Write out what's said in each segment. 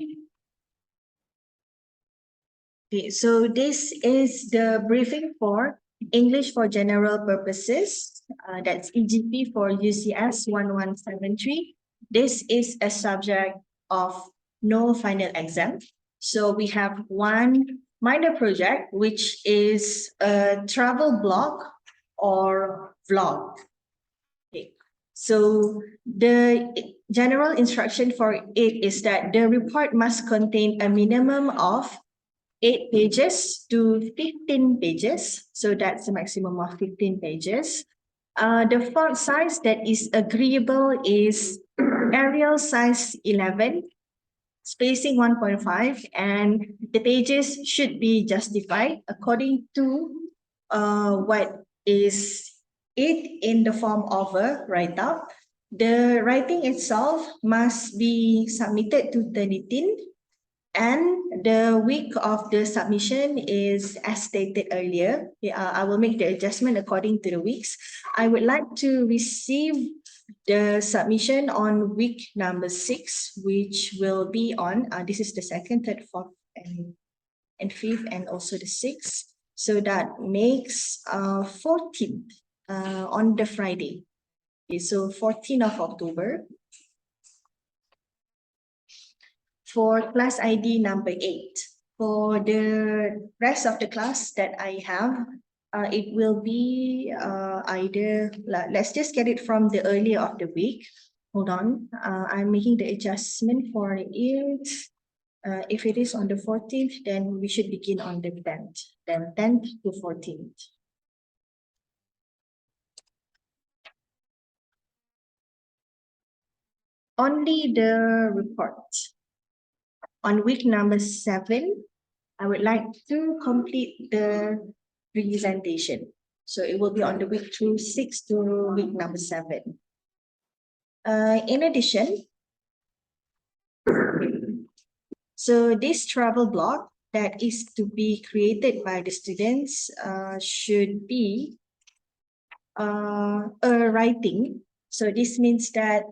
Okay, so this is the briefing for English for General Purposes. That's EGP for UCS 1173. This is a subject of no final exam. So we have one minor project, which is a travel blog or vlog. Okay. So the general instruction for it is that the report must contain a minimum of 8 pages to 15 pages. So that's a maximum of 15 pages. The font size that is agreeable is Arial size 11, spacing 1.5, and the pages should be justified according to what is it in the form of a write-up. The writing itself must be submitted to Turnitin, and the week of the submission is as stated earlier. I will make the adjustment according to the weeks. I would like to receive the submission on week number 6, which will be on, this is the 2nd, 3rd, 4th, and 5th, and also the 6th. So that makes 14th on the Friday. Okay, so 14th of October. For class ID number 8. For the rest of the class that I have, it will be either, let's just get it from the earlier of the week. Hold on, I'm making the adjustment for it. If it is on the 14th, then we should begin on the 10th, then 10th to 14th. Only the report. On week number 7, I would like to complete the presentation. So it will be on the week through 6 to week number 7. In addition, so this travel blog that is to be created by the students should be a writing. So this means that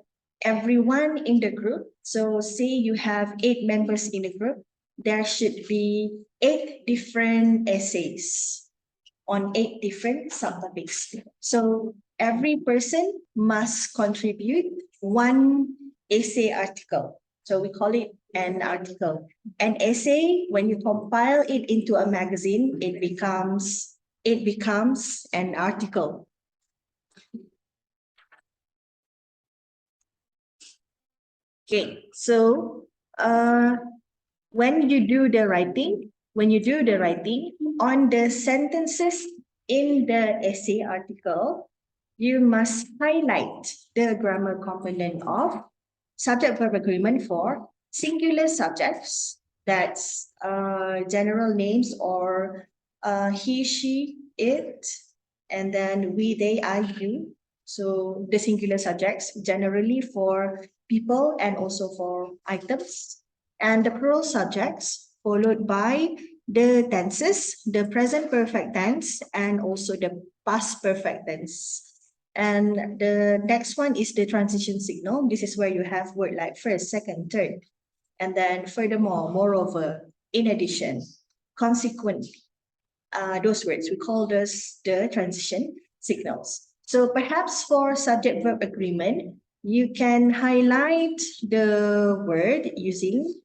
everyone in the group, so say you have 8 members in the group, there should be 8 different essays on 8 different subtopics. So every person must contribute one essay article. So we call it an article. An essay, when you compile it into a magazine, it becomes an article. Okay, so when you do the writing on the sentences in the essay article, you must highlight the grammar component of subject-verb agreement for singular subjects, that's general names or he, she, it, and then we, they, I, you. So the singular subjects generally for people and also for items, and the plural subjects followed by the tenses, the present perfect tense, and also the past perfect tense. And the next one is the transition signal. This is where you have word like first, second, third. And then furthermore, moreover, in addition, consequently, those words, we call those the transition signals. So perhaps for subject-verb agreement, you can highlight the word using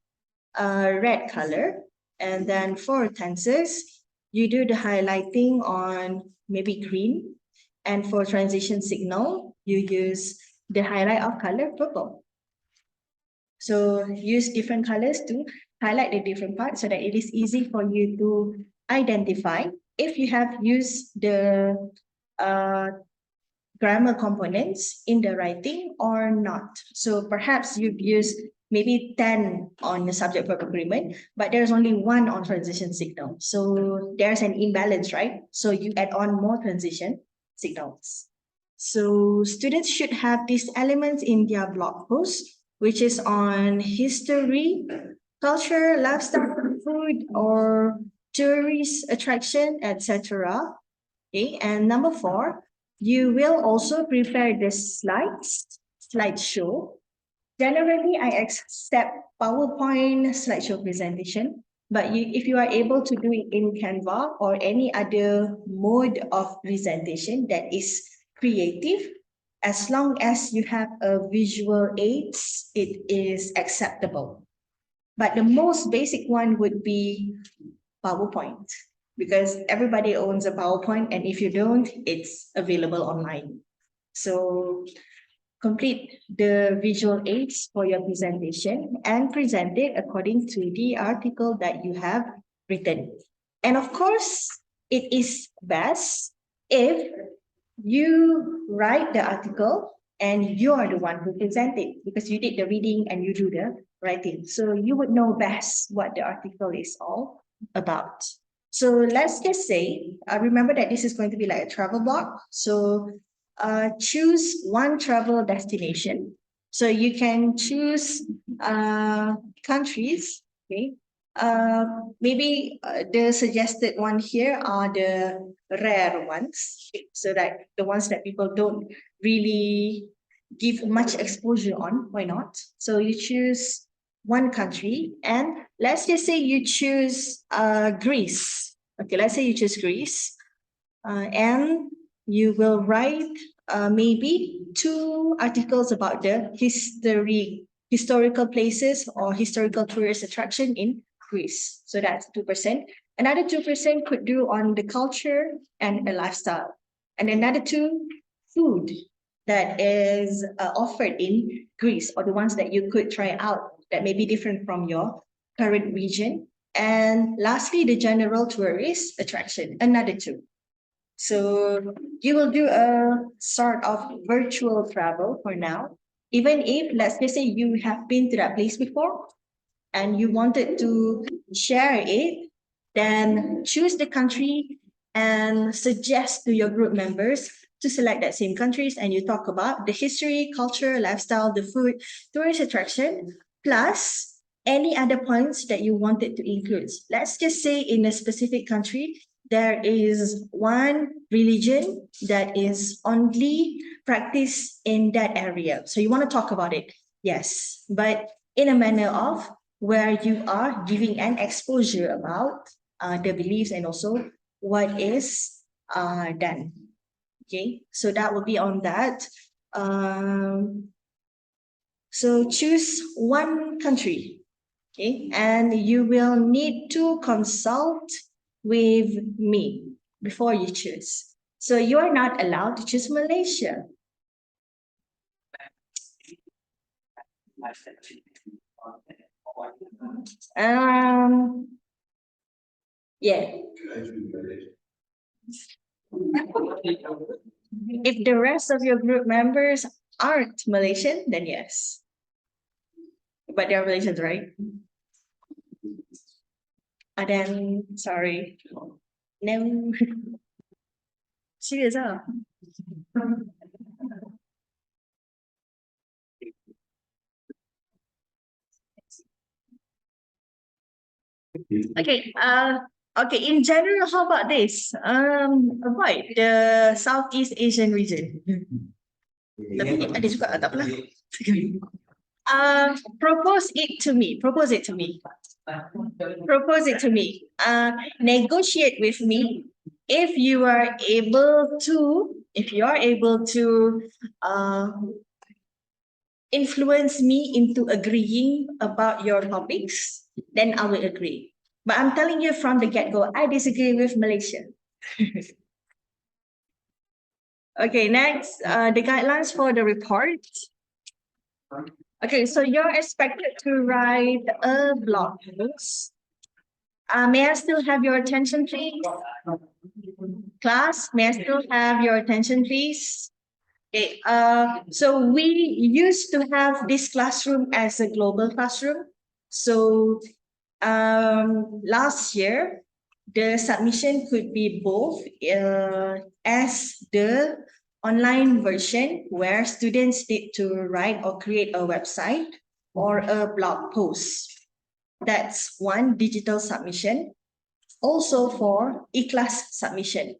a red color. And then for tenses, you do the highlighting on maybe green. And for transition signal, you use the highlight of color purple. So use different colors to highlight the different parts so that it is easy for you to identify if you have used the grammar components in the writing or not. So perhaps you've used maybe 10 on the subject-verb agreement, but there's only 1 on transition signal. So there's an imbalance, right? So you add on more transition signals. So students should have these elements in their blog post, which is on history, culture, lifestyle, food, or tourist attraction, etc. Okay, and number 4, you will also prepare the slideshow. Generally, I accept PowerPoint slideshow presentation, but if you are able to do it in Canva or any other mode of presentation that is creative, as long as you have a visual aids, it is acceptable. But the most basic one would be PowerPoint, because everybody owns a PowerPoint, and if you don't, it's available online. So complete the visual aids for your presentation and present it according to the article that you have written. And of course, it is best if you write the article and you are the one who present it, because you did the reading and you do the writing. So you would know best what the article is all about. So let's just say, remember that this is going to be like a travel blog. So choose one travel destination. So you can choose countries, okay? Maybe the suggested one here are the rare ones, so that the ones that people don't really give much exposure on. Why not? So you choose one country, and let's just say you choose Greece. Okay, let's say you choose Greece, and you will write maybe 2 articles about the historical places or historical tourist attraction in Greece. So that's 2%. Another 2% could do on the culture and the lifestyle. And another 2, food that is offered in Greece, or the ones that you could try out that may be different from your current region. And lastly, the general tourist attraction, another 2. So you will do a sort of virtual travel for now. Even if, let's just say, you have been to that place before and you wanted to share it, then choose the country and suggest to your group members to select that same countries, and you talk about the history, culture, lifestyle, the food, tourist attraction, plus any other points that you wanted to include. Let's just say in a specific country, there is one religion that is only practiced in that area. So you want to talk about it, yes, but in a manner of where you are giving an exposure about the beliefs and also what is done. Okay, so that will be on that. So choose one country, okay, and you will need to consult with me before you choose. So you are not allowed to choose Malaysia. Yeah. If the rest of your group members aren't Malaysian, then yes. But they're Malaysians, right? Then sorry. No. Serious, huh? Okay. Okay. In general, how about this? Avoid the Southeast Asian region. Tapi ada juga, tak apalah. Propose it to me. Propose it to me. Propose it to me. Negotiate with me if you are able to. If you are able to influence me into agreeing about your topics, then I will agree. But I'm telling you from the get-go, I disagree with Malaysia. Okay, next, the guidelines for the report. Okay, so you're expected to write a blog post. May I still have your attention, please? Class, may I still have your attention, please? Okay, so we used to have this classroom as a global classroom. So last year, the submission could be both as the online version where students need to write or create a website or a blog post. That's one digital submission. Also for e-class submission,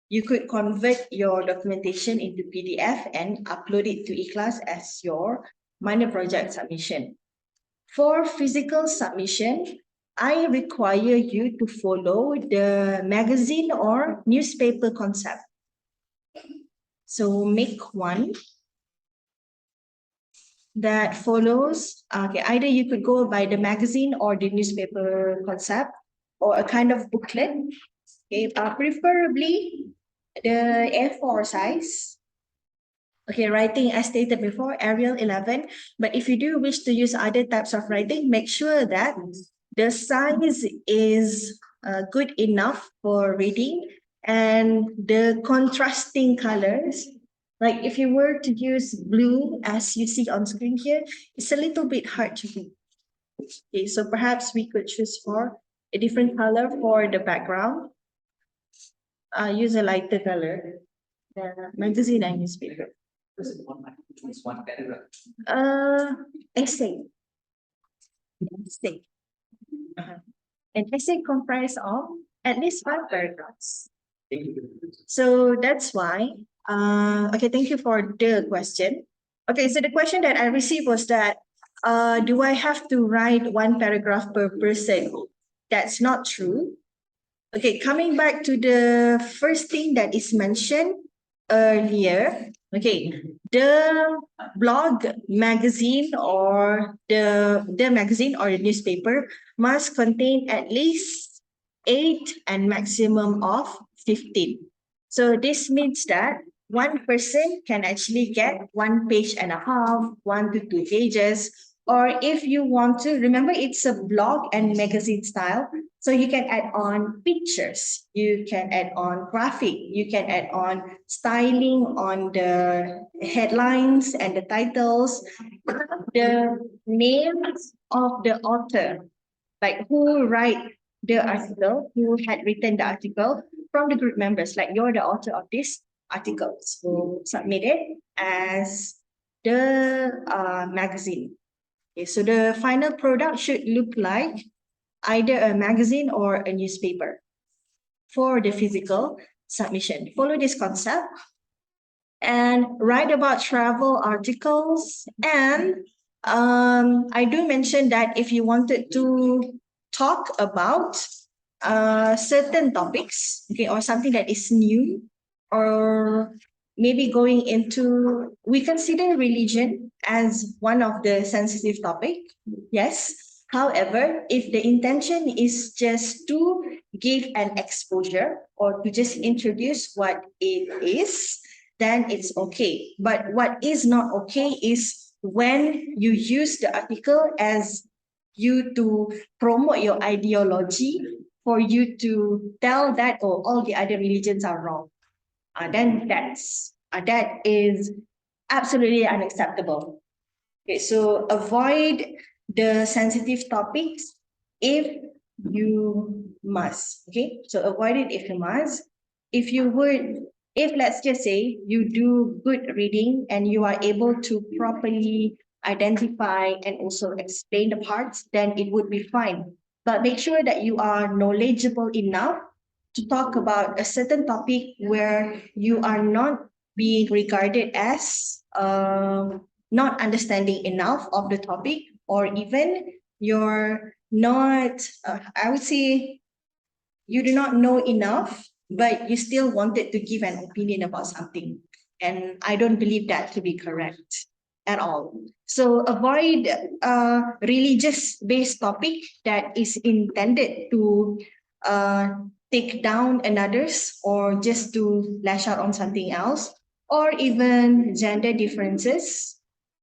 you could convert your documentation into PDF and upload it to e-class as your minor project submission. For physical submission, I require you to follow the magazine or newspaper concept. So make one that follows, either you could go by the magazine or the newspaper concept or a kind of booklet, preferably the A4 size. Okay, writing as stated before, Arial 11. But if you do wish to use other types of writing, make sure that the size is good enough for reading and the contrasting colors. Like if you were to use blue as you see on screen here, it's a little bit hard to read. Okay, so perhaps we could choose for a different color for the background. Use a lighter color, the magazine and newspaper. One paragraph. Essay. Essay. An essay comprised of at least 5 paragraphs. So that's why, okay, thank you for the question. Okay, so the question that I received was that, do I have to write 1 paragraph per person? That's not true. Okay, coming back to the first thing that is mentioned earlier, okay, the blog magazine or the magazine or the newspaper must contain at least 8 and maximum of 15. So this means that one person can actually get 1.5 pages, 1 to 2 pages, or if you want to, remember it's a blog and magazine style, so you can add on pictures, you can add on graphic, you can add on styling on the headlines and the titles, the names of the author, like who write the article, who had written the article from the group members, like you're the author of this article. So submit it as the magazine. Okay, so the final product should look like either a magazine or a newspaper for the physical submission. Follow this concept and write about travel articles. And I do mention that if you wanted to talk about certain topics, okay, or something that is new, or maybe going into, we consider religion as one of the sensitive topic, yes. However, if the intention is just to give an exposure or to just introduce what it is, then it's okay. But what is not okay is when you use the article as you to promote your ideology, for you to tell that, oh, all the other religions are wrong. Then that is absolutely unacceptable. Okay, so avoid the sensitive topics if you must. Okay, so avoid it if you must. If you would, if let's just say you do good reading and you are able to properly identify and also explain the parts, then it would be fine. But make sure that you are knowledgeable enough to talk about a certain topic where you are not being regarded as not understanding enough of the topic, or even you're not, I would say, you do not know enough, but you still wanted to give an opinion about something. And I don't believe that to be correct at all. So avoid religious based topic that is intended to take down another's or just to lash out on something else, or even gender differences,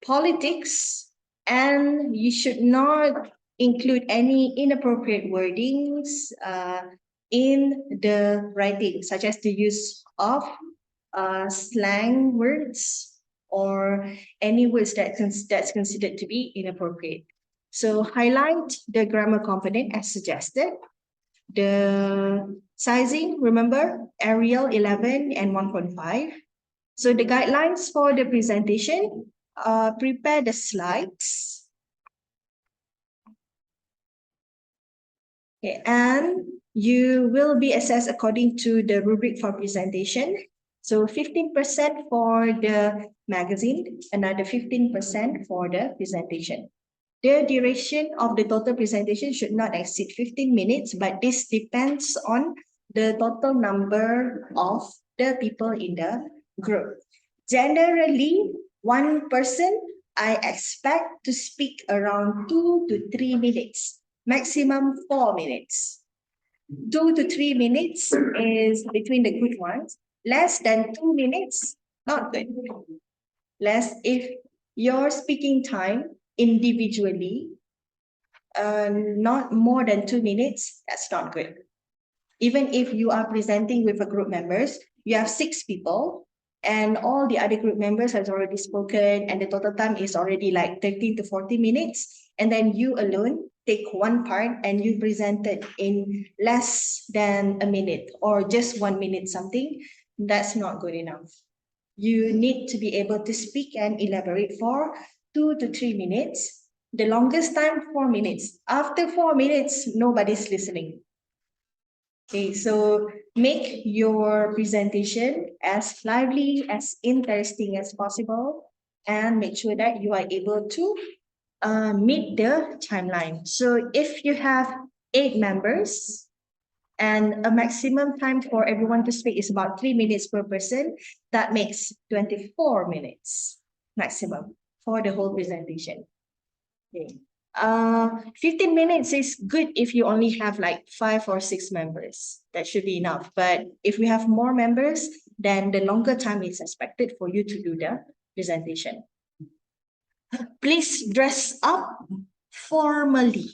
politics, and you should not include any inappropriate wordings in the writing, such as the use of slang words or any words that's considered to be inappropriate. So highlight the grammar component as suggested. The sizing, remember, Arial 11 and 1.5. So the guidelines for the presentation, prepare the slides. Okay, and you will be assessed according to the rubric for presentation. So 15% for the magazine, another 15% for the presentation. The duration of the total presentation should not exceed 15 minutes, but this depends on the total number of the people in the group. Generally, one person I expect to speak around 2 to 3 minutes, maximum 4 minutes. 2 to 3 minutes is between the good ones. Less than 2 minutes, not good. Less if your speaking time individually, not more than 2 minutes, that's not good. Even if you are presenting with a group members, you have 6 people and all the other group members has already spoken and the total time is already like 30 to 40 minutes. And then you alone take one part and you present it in less than a minute or just 1 minute something, that's not good enough. You need to be able to speak and elaborate for 2 to 3 minutes. The longest time, 4 minutes. After 4 minutes, nobody's listening. Okay, so make your presentation as lively, as interesting as possible, and make sure that you are able to meet the timeline. So if you have 8 members and a maximum time for everyone to speak is about 3 minutes per person, that makes 24 minutes maximum for the whole presentation. Okay. 15 minutes is good if you only have like 5 or 6 members. That should be enough. But if we have more members, then the longer time is expected for you to do the presentation. Please dress up formally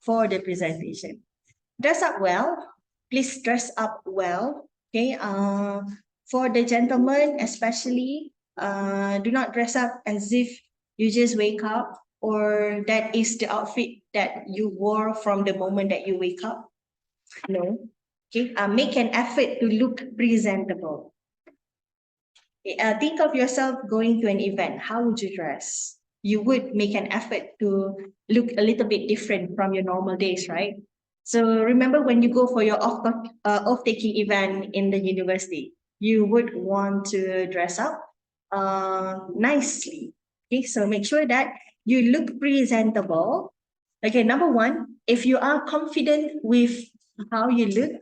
for the presentation. Dress up well. Please dress up well. Okay. For the gentlemen, especially, do not dress up as if you just wake up or that is the outfit that you wore from the moment that you wake up. No. Okay. Make an effort to look presentable. Okay. Think of yourself going to an event. How would you dress? You would make an effort to look a little bit different from your normal days, right? So remember when you go for your off-taking event in the university, you would want to dress up nicely. Okay, so make sure that you look presentable. Okay, number one, if you are confident with how you look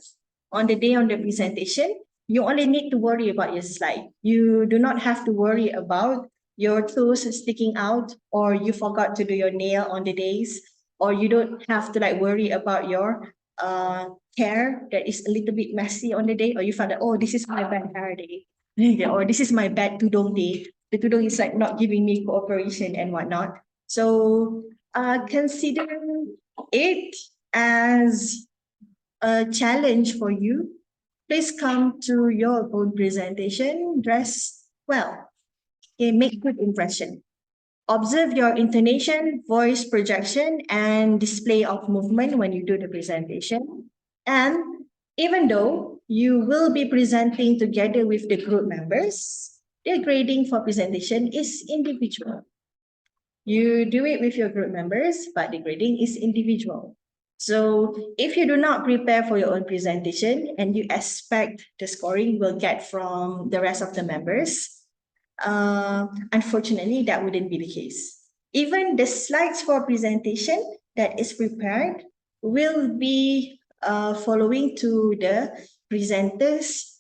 on the day on the presentation, you only need to worry about your slide. You do not have to worry about your toes sticking out or you forgot to do your nail on the days or you don't have to like worry about your hair that is a little bit messy on the day or you found that, oh, this is my bad hair day or this is my bad tudong day. The tudong is like not giving me cooperation and whatnot. So consider it as a challenge for you. Please come to your own presentation, dress well, okay, make good impression. Observe your intonation, voice projection, and display of movement when you do the presentation. And even though you will be presenting together with the group members, the grading for presentation is individual. You do it with your group members, but the grading is individual. So if you do not prepare for your own presentation and you expect the scoring will get from the rest of the members, unfortunately, that wouldn't be the case. Even the slides for presentation that is prepared will be following to the presenters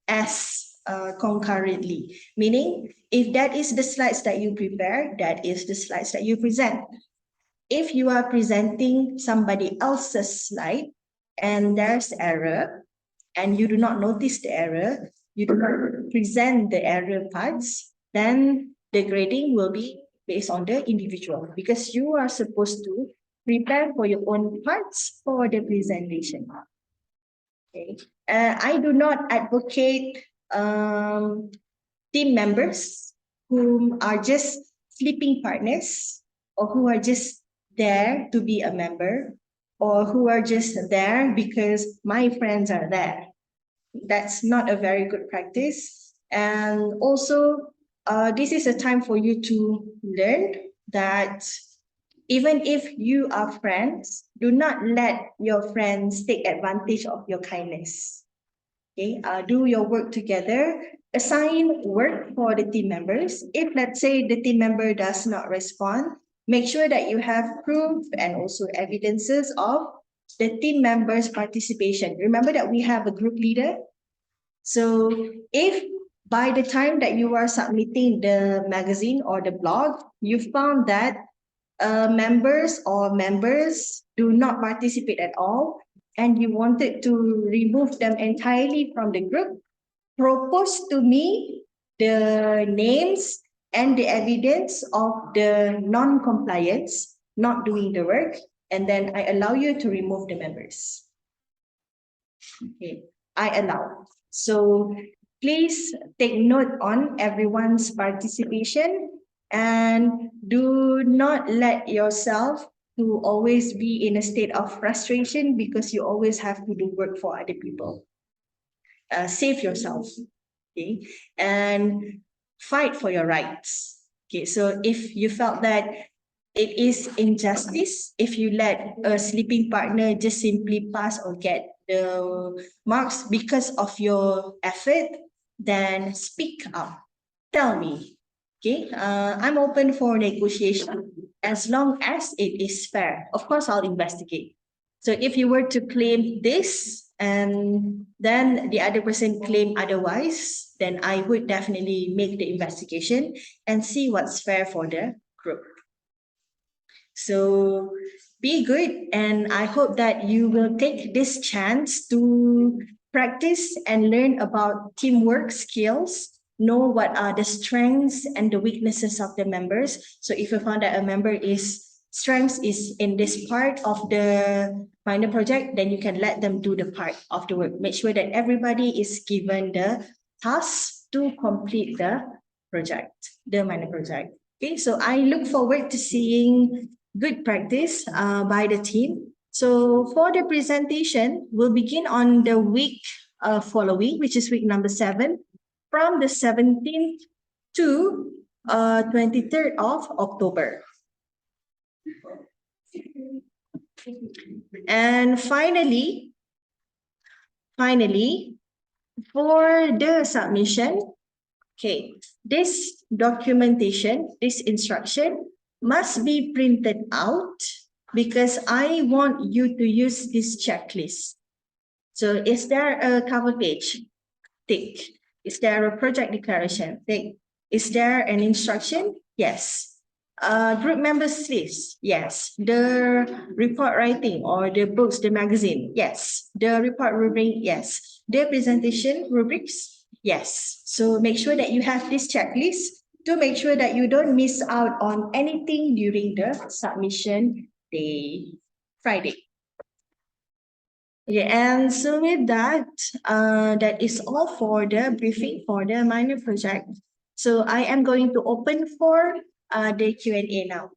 as concurrently, meaning if that is the slides that you prepare, that is the slides that you present. If you are presenting somebody else's slide and there's error and you do not notice the error, you do not present the error parts, then the grading will be based on the individual because you are supposed to prepare for your own parts for the presentation. Okay. I do not advocate team members who are just sleeping partners or who are just there to be a member or who are just there because my friends are there. That's not a very good practice. And also, this is a time for you to learn that even if you are friends, do not let your friends take advantage of your kindness. Okay, do your work together. Assign work for the team members. If let's say the team member does not respond, make sure that you have proof and also evidences of the team members' participation. Remember that we have a group leader. So if by the time that you are submitting the magazine or the blog, you found that members do not participate at all, and you wanted to remove them entirely from the group, propose to me the names and the evidence of the non-compliance, not doing the work, and then I allow you to remove the members. Okay, I allow. So please take note on everyone's participation and do not let yourself to always be in a state of frustration because you always have to do work for other people. Save yourself, okay, and fight for your rights. Okay, so if you felt that it is injustice if you let a sleeping partner just simply pass or get the marks because of your effort, then speak up. Tell me. Okay, I'm open for negotiation as long as it is fair. Of course, I'll investigate. So if you were to claim this and then the other person claim otherwise, then I would definitely make the investigation and see what's fair for the group. So be good, and I hope that you will take this chance to practice and learn about teamwork skills, know what are the strengths and the weaknesses of the members. So if you found that a member is strengths is in this part of the minor project, then you can let them do the part of the work. Make sure that everybody is given the task to complete the project, the minor project. Okay, so I look forward to seeing good practice by the team. So for the presentation, we'll begin on the week following, which is week number 7, from the 17th to 23rd of October. And finally, for the submission, okay, this documentation, this instruction must be printed out because I want you to use this checklist. So is there a cover page? Tick. Is there a project declaration? Tick. Is there an instruction? Yes. Group members list? Yes. The report writing or the books, the magazine? Yes. The report rubric? Yes. The presentation rubrics? Yes. So make sure that you have this checklist to make sure that you don't miss out on anything during the submission day, Friday. Yeah, and so with that, that is all for the briefing for the minor project. So I am going to open for the Q&A now.